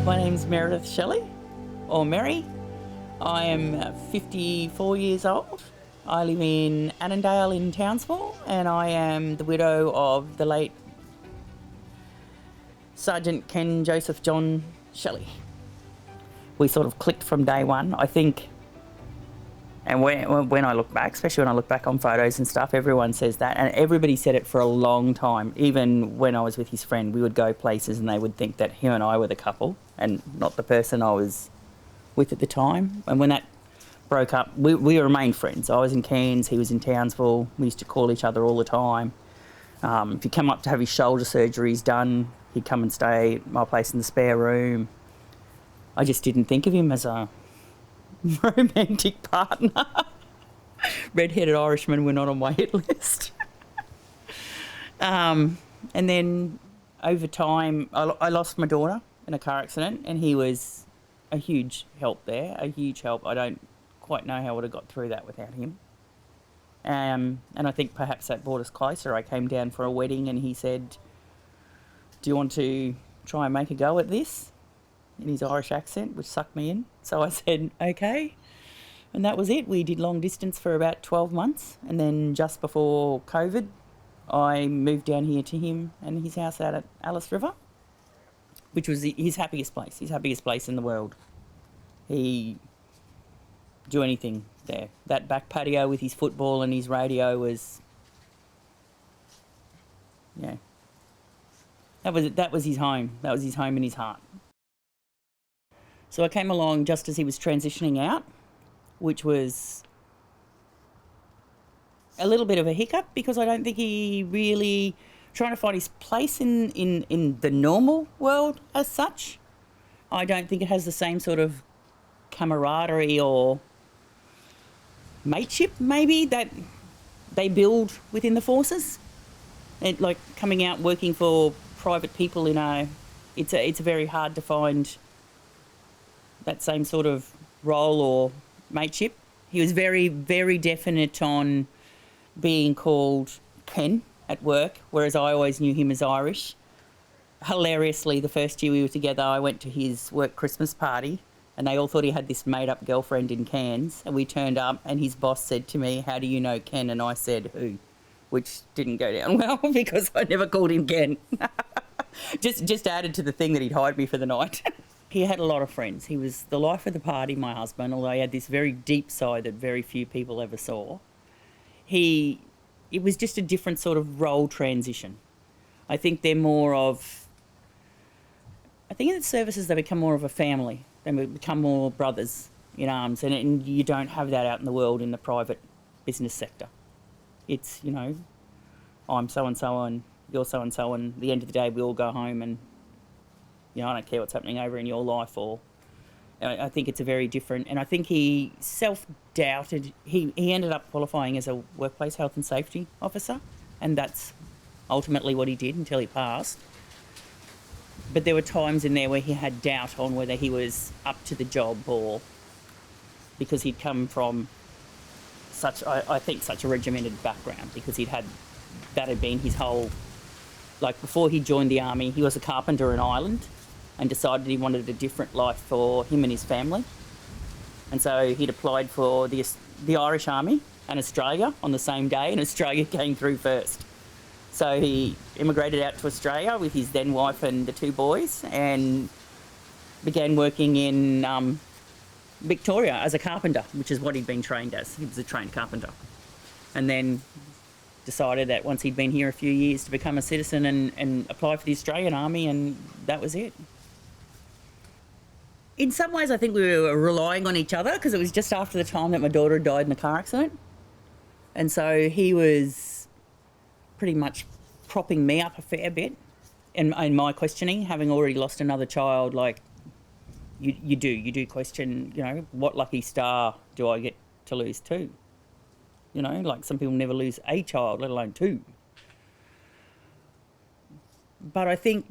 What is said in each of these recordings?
My name's Meredith Shelley, or Mary. I am 54 years old. I live in Annandale in Townsville, and I am the widow of the late Sergeant Ken Joseph John Shelley. We sort of clicked from day one, I think. And when I look back, especially when I look back on photos and stuff, everyone says that. And everybody said it for a long time. Even when I was with his friend, we would go places and they would think that him and I were the couple and not the person I was with at the time. And when that broke up, we remained friends. I was in Cairns, he was in Townsville. We used to call each other all the time. If he'd come up to have his shoulder surgeries done, he'd come and stay at my place in the spare room. I just didn't think of him as a romantic partner. Red-headed Irishmen were not on my hit list. And then over time, I lost my daughter in a car accident, and he was a huge help there, a huge help. I don't quite know how I would have got through that without him. And I think perhaps that brought us closer. I came down for a wedding and he said, "Do you want to try and make a go at this?" in his Irish accent, which sucked me in. So I said, okay. And that was it. We did long distance for about 12 months. And then just before COVID, I moved down here to him and his house out at Alice River, which was his happiest place in the world. He do anything there. That back patio with his football and his radio was, yeah, that was his home. That was his home and his heart. So I came along just as he was transitioning out, which was a little bit of a hiccup because I don't think he really trying to find his place in the normal world as such. I don't think it has the same sort of camaraderie or mateship maybe that they build within the forces. It, like coming out working for private people it's very hard to find that same sort of role or mateship. He was very, very definite on being called Ken at work, whereas I always knew him as Irish. Hilariously, the first year we were together, I went to his work Christmas party and they all thought he had this made-up girlfriend in Cairns, and we turned up and his boss said to me, "How do you know Ken?" And I said, "Who?" Which didn't go down well because I never called him Ken. just added to the thing that he'd hide me for the night. He had a lot of friends. He was the life of the party, my husband, although he had this very deep side that very few people ever saw. It was just a different sort of role transition. I think in the services they become more of a family. They become more brothers in arms, and you don't have that out in the world in the private business sector. It's, I'm so-and-so and you're so-and-so, and at the end of the day we all go home and I don't care what's happening over in your life. Or I think it's a very different, and I think he self-doubted. He ended up qualifying as a workplace health and safety officer, and that's ultimately what he did until he passed. But there were times in there where he had doubt on whether he was up to the job, or because he'd come from such a regimented background, because that had been his whole, like before he joined the army, he was a carpenter in Ireland and decided he wanted a different life for him and his family. And so he'd applied for the Irish Army and Australia on the same day, and Australia came through first. So he immigrated out to Australia with his then wife and the two boys and began working in Victoria as a carpenter, which is what he'd been trained as. He was a trained carpenter. And then decided that once he'd been here a few years to become a citizen and apply for the Australian Army, and that was it. In some ways, I think we were relying on each other because it was just after the time that my daughter had died in a car accident. And so he was pretty much propping me up a fair bit in my questioning, having already lost another child. Like, you do question, what lucky star do I get to lose two? Like some people never lose a child, let alone two. But I think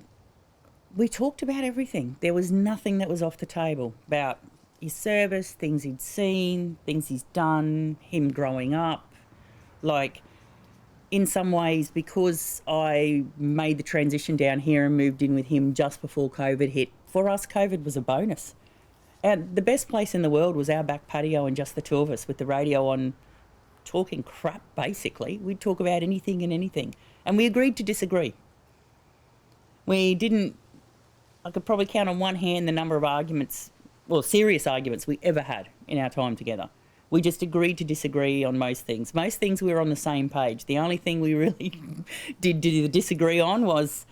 we talked about everything. There was nothing that was off the table about his service, things he'd seen, things he's done, him growing up. Like, in some ways, because I made the transition down here and moved in with him just before COVID hit, For us, COVID was a bonus. And the best place in the world was our back patio and just the two of us with the radio on, talking crap, basically. We'd talk about anything and anything. And we agreed to disagree. We didn't... I could probably count on one hand the number of arguments, well, serious arguments we ever had in our time together. We just agreed to disagree on most things. Most things we were on the same page. The only thing we really did disagree on was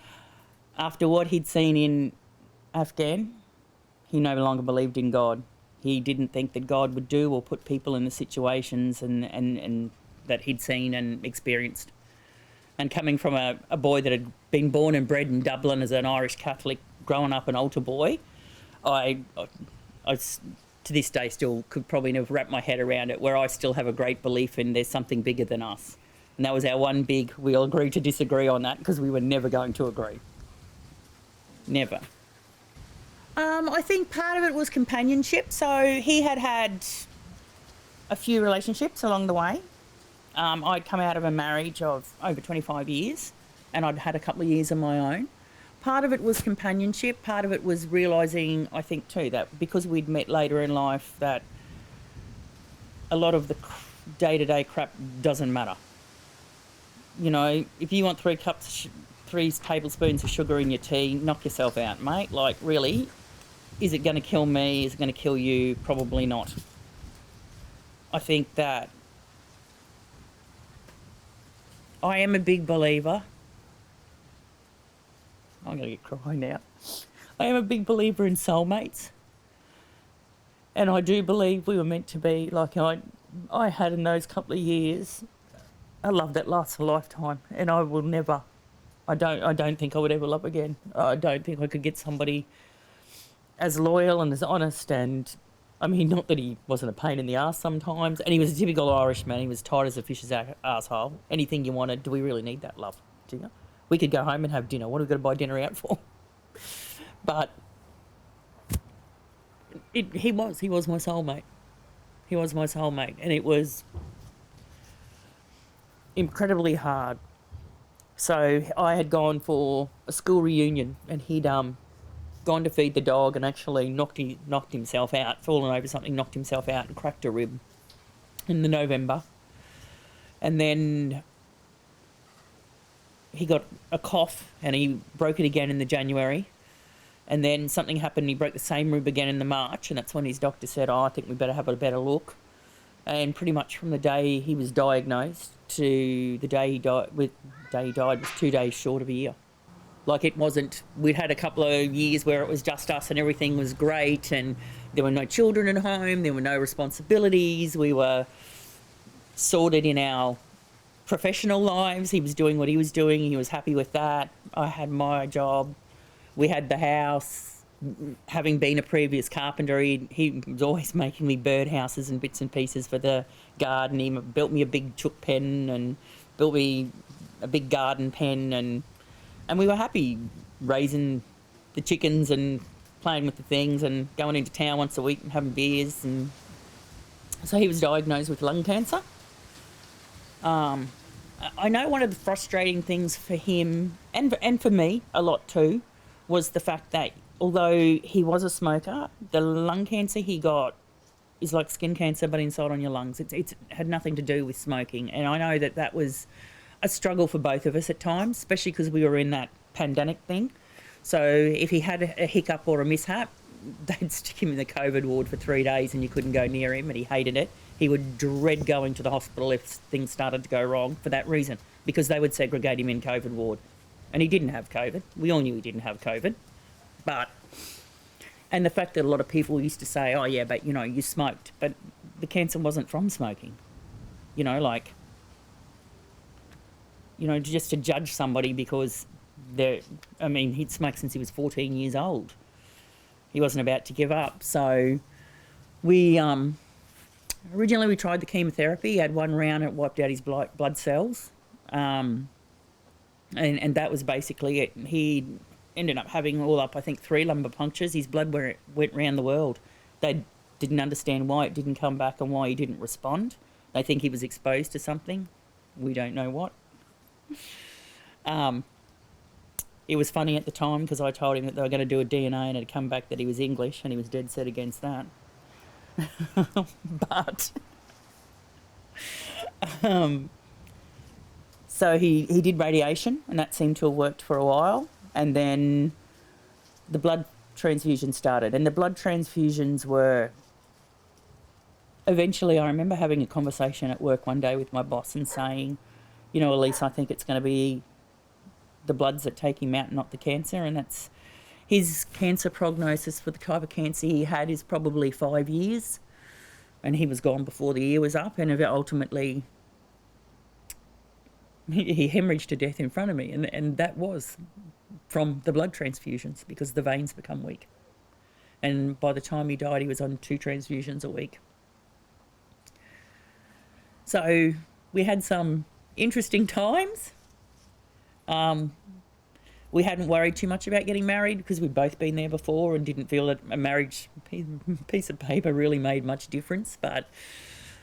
after what he'd seen in Afghan, he no longer believed in God. He didn't think that God would do or put people in the situations and that he'd seen and experienced. And coming from a boy that had been born and bred in Dublin as an Irish Catholic, growing up an altar boy, I to this day still could probably never wrap my head around it, where I still have a great belief in there's something bigger than us. And that was our one big, we all agreed to disagree on that because we were never going to agree. Never. I think part of it was companionship. So he had a few relationships along the way. I'd come out of a marriage of over 25 years and I'd had a couple of years of my own. Part of it was companionship. Part of it was realising, I think too, that because we'd met later in life, that a lot of the day-to-day crap doesn't matter. You know, if you want 3 tablespoons of sugar in your tea, knock yourself out, mate. Like, really, is it going to kill me? Is it going to kill you? Probably not. I think that I am a big believer. I'm going to get crying now. I am a big believer in soulmates. And I do believe we were meant to be. Like I had in those couple of years a love that lasts a lifetime. And I will never, I don't think I would ever love again. I don't think I could get somebody as loyal and as honest. And I mean, not that he wasn't a pain in the arse sometimes. And he was a typical Irishman. He was tight as a fish's arsehole. Anything you wanted. Do we really need that love? Do you? We could go home and have dinner. What are we going to buy dinner out for? But he was my soulmate. He was my soulmate. And it was incredibly hard. So I had gone for a school reunion and he'd gone to feed the dog and actually knocked himself out, fallen over something, knocked himself out and cracked a rib in the November. And then he got a cough and he broke it again in the January. And then something happened and he broke the same rib again in the March. And that's when his doctor said, I think we better have a better look. And pretty much from the day he was diagnosed to the day he died, was 2 days short of a year. Like it wasn't, we'd had a couple of years where it was just us and everything was great and there were no children at home, there were no responsibilities, we were sorted in our professional lives. He was doing what he was doing, he was happy with that. I had my job, we had the house. Having been a previous carpenter, he was always making me birdhouses and bits and pieces for the garden. He built me a big chook pen and built me a big garden pen and we were happy raising the chickens and playing with the things and going into town once a week and having beers. And so he was diagnosed with lung cancer. I know one of the frustrating things for him and for me a lot too was the fact that although he was a smoker, the lung cancer he got is like skin cancer but inside on your lungs. It's had nothing to do with smoking. And I know that was a struggle for both of us at times, especially because we were in that pandemic thing. So if he had a hiccup or a mishap, they'd stick him in the COVID ward for 3 days and you couldn't go near him, and he hated it. He would dread going to the hospital if things started to go wrong for that reason, because they would segregate him in COVID ward. And he didn't have COVID. We all knew he didn't have COVID. But, and the fact that a lot of people used to say, oh yeah, but you know, you smoked. But the cancer wasn't from smoking. You know, like, you know, just to judge somebody because he'd smoked since he was 14 years old. He wasn't about to give up. So we, originally we tried the chemotherapy. He had one round and it wiped out his blood cells. And that was basically it. He ended up having all up, I think, 3 lumbar punctures. His blood went round the world. They didn't understand why it didn't come back and why he didn't respond. They think he was exposed to something. We don't know what. It was funny at the time because I told him that they were going to do a DNA and it had come back that he was English, and he was dead set against that. But so he did radiation, and that seemed to have worked for a while, and then the blood transfusion started, and the blood transfusions were eventually, I remember having a conversation at work one day with my boss and saying, you know, Elise, I think it's going to be the bloods that take him out, not the cancer. And that's his cancer prognosis for the type of cancer he had is probably 5 years, and he was gone before the year was up, and ultimately he hemorrhaged to death in front of me, and that was from the blood transfusions because the veins become weak. And by the time he died, he was on 2 transfusions a week. So we had some interesting times. We hadn't worried too much about getting married because we'd both been there before and didn't feel that a marriage piece of paper really made much difference, but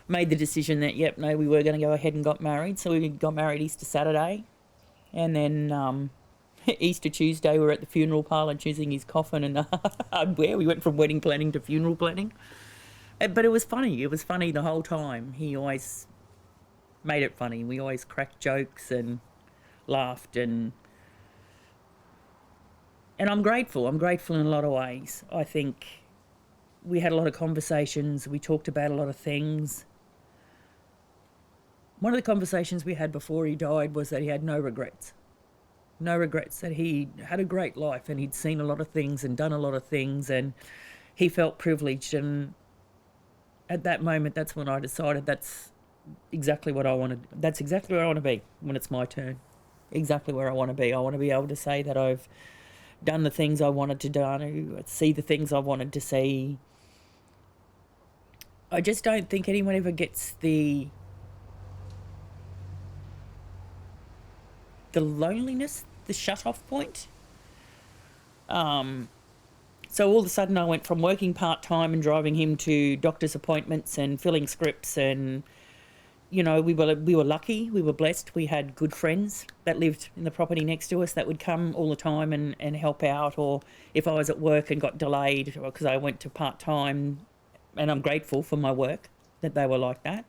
made the decision that, yep, no, we were going to go ahead and got married. So we got married Easter Saturday, and then Easter Tuesday we were at the funeral parlour choosing his coffin and hardware. We went from wedding planning to funeral planning. But it was funny. It was funny the whole time. He always made it funny. We always cracked jokes and laughed, and I'm grateful. I'm grateful in a lot of ways. I think we had a lot of conversations. We talked about a lot of things. One of the conversations we had before he died was that he had no regrets. No regrets, that he had a great life and he'd seen a lot of things and done a lot of things, and he felt privileged. And at that moment, that's when I decided that's exactly what I wanted. That's exactly where I want to be when it's my turn. Exactly where I want to be. I want to be able to say that I've done the things I wanted to do, see the things I wanted to see. I just don't think anyone ever gets the loneliness, the shut-off point. So all of a sudden I went from working part-time and driving him to doctor's appointments and filling scripts, and, you know, we were lucky, we were blessed. We had good friends that lived in the property next to us that would come all the time and help out, or if I was at work and got delayed because I went to part-time, and I'm grateful for my work that they were like that.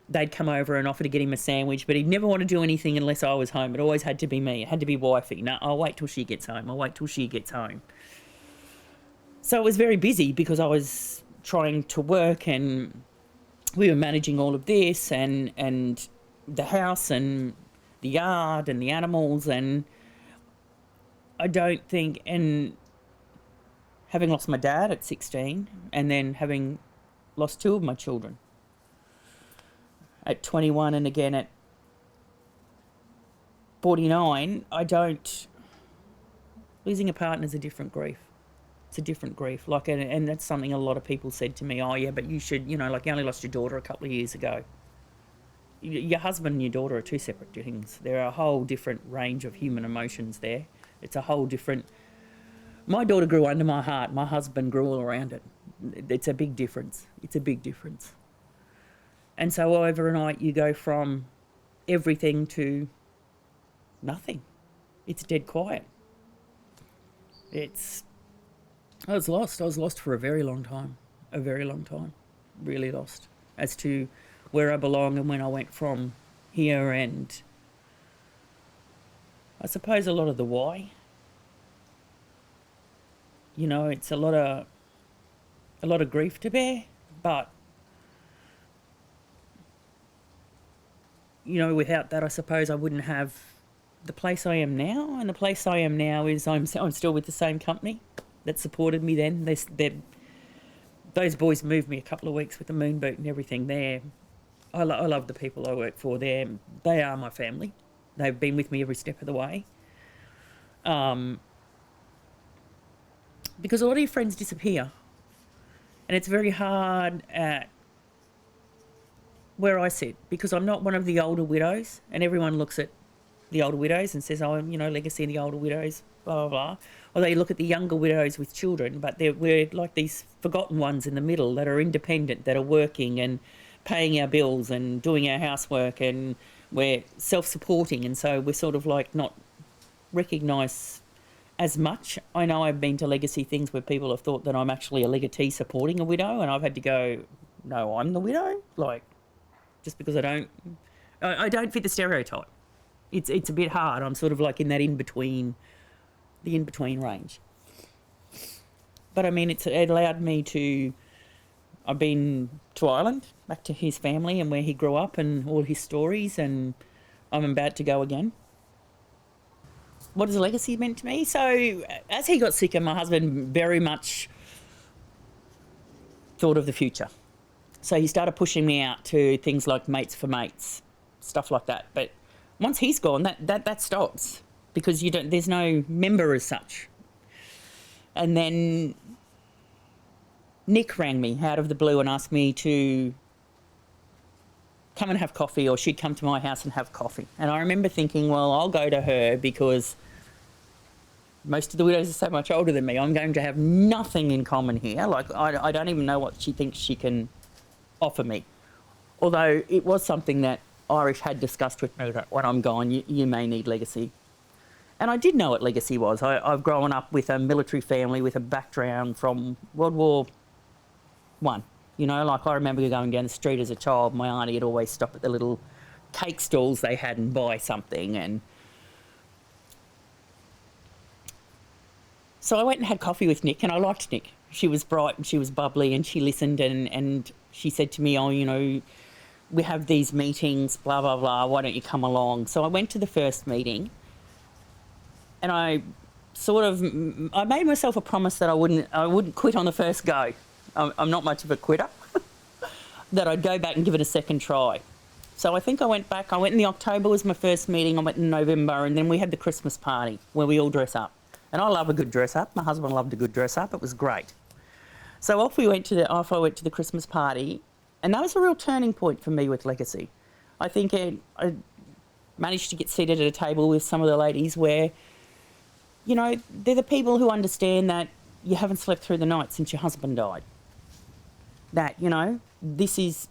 They'd come over and offer to get him a sandwich, but he'd never want to do anything unless I was home. It always had to be me. It had to be wifey. No, I'll wait till she gets home. I'll wait till she gets home. So it was very busy because I was trying to work, and we were managing all of this and the house and the yard and the animals, and I don't think, and having lost my dad at 16 and then having lost 2 of my children at 21 and again at 49, losing a partner is a different grief. It's a different grief. Like, and that's something a lot of people said to me, oh yeah, but you should, you know, like, you only lost your daughter a couple of years ago. Your husband and your daughter are 2 separate things. There are a whole different range of human emotions there. It's a whole different... My daughter grew under my heart. My husband grew all around it. It's a big difference. It's a big difference. And so overnight you go from everything to nothing. It's dead quiet. I was lost. I was lost for a very long time. A very long time. Really lost as to where I belong and when I went from here, and I suppose a lot of the why. You know, it's a lot of grief to bear, but you know, without that, I suppose I wouldn't have the place I am now. And the place I am now is I'm still with the same company that supported me then. Those boys moved me a couple of weeks with the moon boot and everything there. I love the people I work for there. They are my family. They've been with me every step of the way. Because a lot of your friends disappear. And it's very hard at where I sit, because I'm not one of the older widows, and everyone looks at the older widows and says, oh, you know, legacy of the older widows, blah, blah, blah. Or they look at the younger widows with children, but we're like these forgotten ones in the middle that are independent, that are working and paying our bills and doing our housework, and We're self-supporting, and so we're sort of like not recognised as much. I know I've been to legacy things where people have thought that I'm actually a legatee supporting a widow, and I've had to go, no, I'm the widow? Like, just because I don't fit the stereotype. It's a bit hard. I'm sort of like in that in-between range. But I mean, it allowed me to... I've been to Ireland, back to his family and where he grew up and all his stories, and I'm about to go again. What has legacy meant to me? So as he got sicker, my husband very much thought of the future. So he started pushing me out to things like Mates for Mates, stuff like that. But once he's gone, that stops, because there's no member as such. And then Nick rang me out of the blue and asked me to come and have coffee, or she'd come to my house and have coffee. And I remember thinking, well, I'll go to her because most of the widows are so much older than me. I'm going to have nothing in common here. Like, I don't even know what she thinks she can offer me. Although it was something that Irish had discussed with me, that when I'm gone, you may need legacy. And I did know what legacy was. I've grown up with a military family with a background from World War I. You know, like, I remember going down the street as a child. My auntie would always stop at the little cake stalls they had and buy something. And so I went and had coffee with Nick, and I liked Nick. She was bright and she was bubbly, and she listened, and she said to me, oh, you know, we have these meetings, blah, blah, blah, why don't you come along? So I went to the first meeting, and I made myself a promise that I wouldn't quit on the first go. I'm not much of a quitter. That I'd go back and give it a second try. So I think I went back. I went in October was my first meeting. I went in November, and then we had the Christmas party where we all dress up. And I love a good dress up. My husband loved a good dress up. It was great. So off I went to the Christmas party, and that was a real turning point for me with legacy. I think I managed to get seated at a table with some of the ladies where, you know, they're the people who understand that you haven't slept through the night since your husband died. That, you know, this is...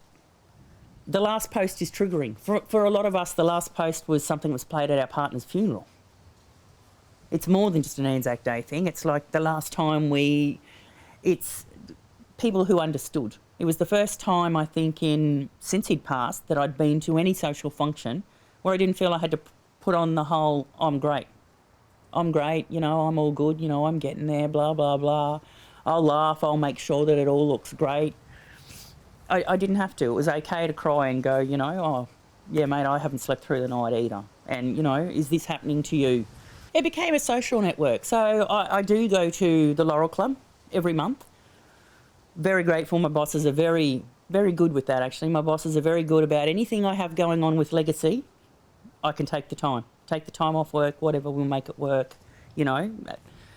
The last post is triggering. For a lot of us, the last post was something that was played at our partner's funeral. It's more than just an Anzac Day thing. It's like the last time it's people who understood. It was the first time, I think, since he'd passed, that I'd been to any social function where I didn't feel I had to put on the whole, I'm great, you know, I'm all good, you know, I'm getting there, blah, blah, blah. I'll laugh, I'll make sure that it all looks great. I didn't have to. It was okay to cry and go, you know, oh, yeah, mate, I haven't slept through the night either. And, you know, is this happening to you? It became a social network. So I do go to the Laurel Club every month. Very grateful. My bosses are very, very good with that, actually. My bosses are very good about anything I have going on with legacy. I can take the time off work, whatever, we'll make it work, you know,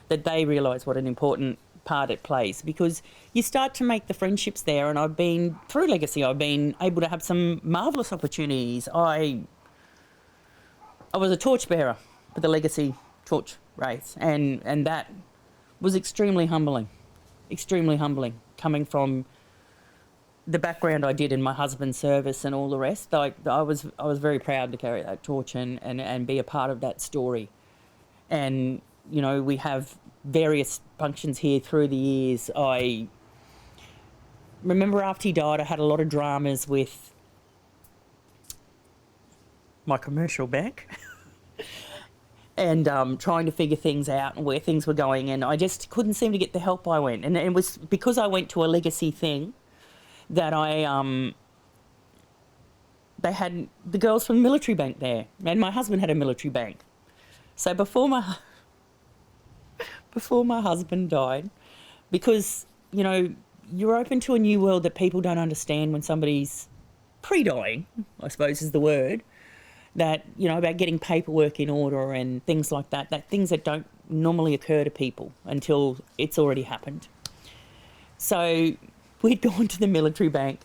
that they realise what an important part it plays, because you start to make the friendships there. And through legacy, I've been able to have some marvellous opportunities. I was a torchbearer for the legacy torch race, and that was extremely humbling, coming from the background I did in my husband's service and all the rest. I was very proud to carry that torch and be a part of that story. And, you know, we have various functions here through the years. I remember after he died, I had a lot of dramas with my commercial bank and trying to figure things out and where things were going, and I just couldn't seem to get the help I went. And it was because I went to a legacy thing that they had the girls from the military bank there, and my husband had a military bank. So before my husband died, because, you know, you're open to a new world that people don't understand when somebody's pre-dying, I suppose is the word, that, you know, about getting paperwork in order and things like that things that don't normally occur to people until it's already happened. So we'd gone to the military bank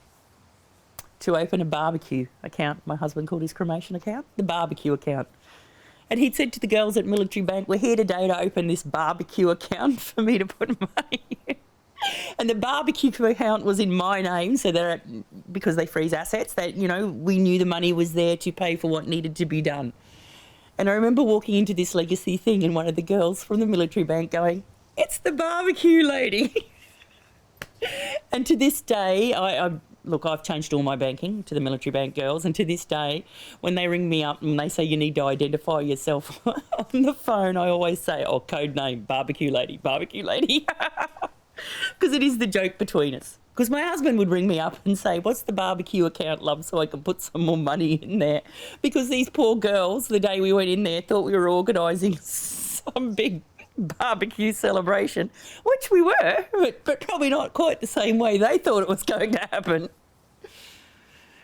to open a barbecue account. My husband called his cremation account the barbecue account. And he'd said to the girls at military bank, we're here today to open this barbecue account for me to put money in. And the barbecue account was in my name, so that because they freeze assets, that, you know, we knew the money was there to pay for what needed to be done. And I remember walking into this legacy thing and one of the girls from the military bank going, "It's the barbecue lady." And to this day, look, I've changed all my banking to the military bank girls, and to this day, when they ring me up and they say you need to identify yourself on the phone, I always say, "Oh, code name, barbecue lady, barbecue lady." Because it is the joke between us. Because my husband would ring me up and say, "What's the barbecue account, love, so I can put some more money in there?" Because these poor girls, the day we went in there, thought we were organising some big barbecue celebration, which we were, but probably not quite the same way they thought it was going to happen.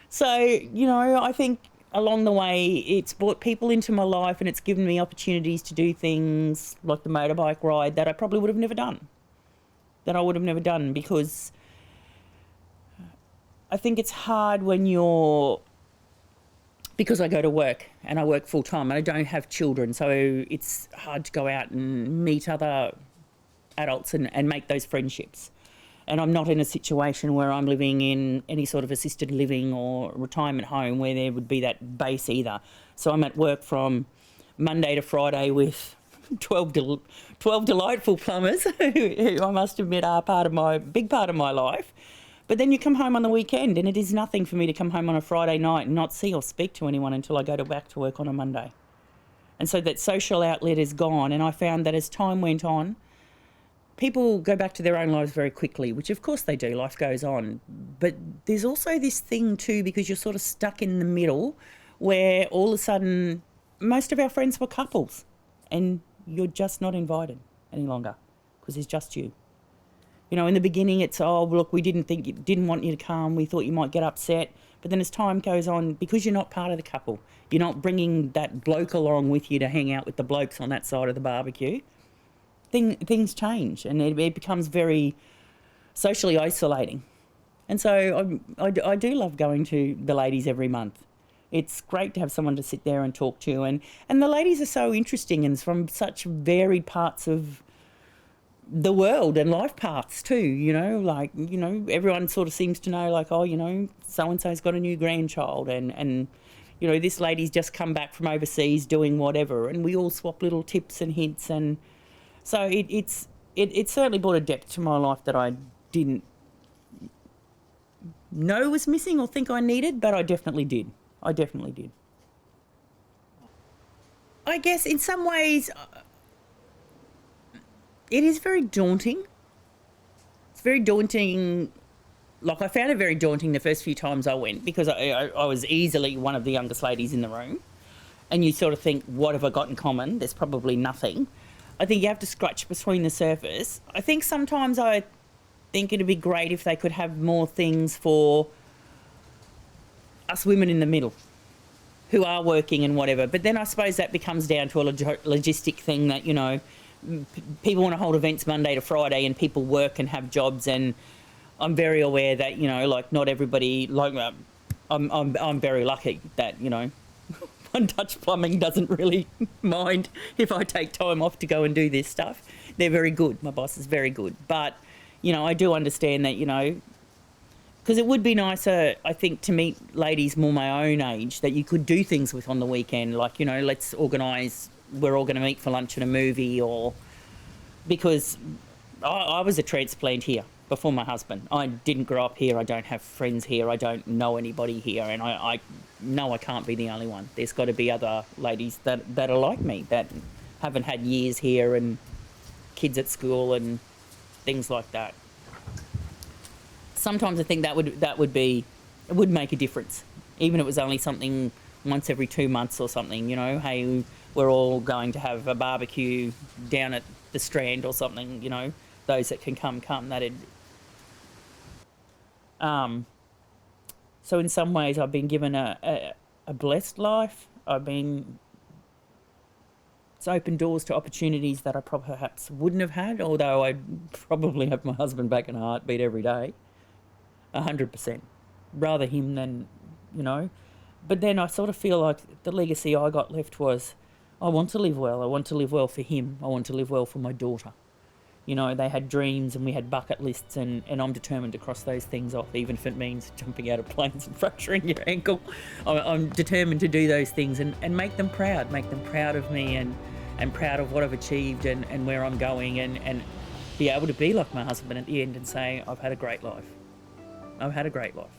So, you know, I think along the way it's brought people into my life and it's given me opportunities to do things like the motorbike ride that I probably would have never done. Because I think it's hard when because I go to work and I work full time and I don't have children, so it's hard to go out and meet other adults and make those friendships. And I'm not in a situation where I'm living in any sort of assisted living or retirement home where there would be that base either. So I'm at work from Monday to Friday with 12 delightful plumbers who I must admit are big part of my life. But then you come home on the weekend and it is nothing for me to come home on a Friday night and not see or speak to anyone until I go back to work on a Monday. And so that social outlet is gone, and I found that as time went on, people go back to their own lives very quickly, which of course they do, life goes on. But there's also this thing too, because you're sort of stuck in the middle where all of a sudden most of our friends were couples and you're just not invited any longer because it's just you. You know, in the beginning it's, "Oh, look, we didn't want you to come. We thought you might get upset." But then as time goes on, because you're not part of the couple, you're not bringing that bloke along with you to hang out with the blokes on that side of the barbecue, things change and it becomes very socially isolating. And so I do love going to the ladies every month. It's great to have someone to sit there and talk to. And the ladies are so interesting and from such varied parts of the world and life paths too, you know, like, you know, everyone sort of seems to know, like, "Oh, you know, so-and-so's got a new grandchild and you know, this lady's just come back from overseas doing whatever," and we all swap little tips and hints. And so it certainly brought a depth to my life that I didn't know was missing or think I needed, but I definitely did. I guess in some ways it is very daunting. It's very daunting. Like, I found it very daunting the first few times I went because I was easily one of the youngest ladies in the room. And you sort of think, what have I got in common? There's probably nothing. I think you have to scratch between the surface. I think sometimes I think it'd be great if they could have more things for us women in the middle who are working and whatever. But then I suppose that becomes down to a logistic thing that, you know, people want to hold events Monday to Friday and people work and have jobs, and I'm very aware that, you know, like, not everybody, like, I'm very lucky that, you know, One Touch Plumbing doesn't really mind if I take time off to go and do this stuff. They're very good. My boss is very good. But, you know, I do understand that, you know, because it would be nicer, I think, to meet ladies more my own age that you could do things with on the weekend. Like, you know, let's organise, we're all going to meet for lunch and a movie, or because I was a transplant here before my husband. I didn't grow up here. I don't have friends here. I don't know anybody here. And I know I can't be the only one. There's got to be other ladies that are like me, that haven't had years here and kids at school and things like that. Sometimes I think that would make a difference, even if it was only something once every 2 months or something. You know, hey, we're all going to have a barbecue down at the Strand or something. You know, those that can come. That'd. So in some ways, I've been given a blessed life. It's opened doors to opportunities that I perhaps wouldn't have had, although I'd probably have my husband back in a heartbeat every day. 100%. Rather him than, you know. But then I sort of feel like the legacy I got left was, I want to live well. I want to live well for him. I want to live well for my daughter. You know, they had dreams and we had bucket lists, and I'm determined to cross those things off, even if it means jumping out of planes and fracturing your ankle. I'm determined to do those things and make them proud of me and proud of what I've achieved and where I'm going, and be able to be like my husband at the end and say, I've had a great life. I've had a great life.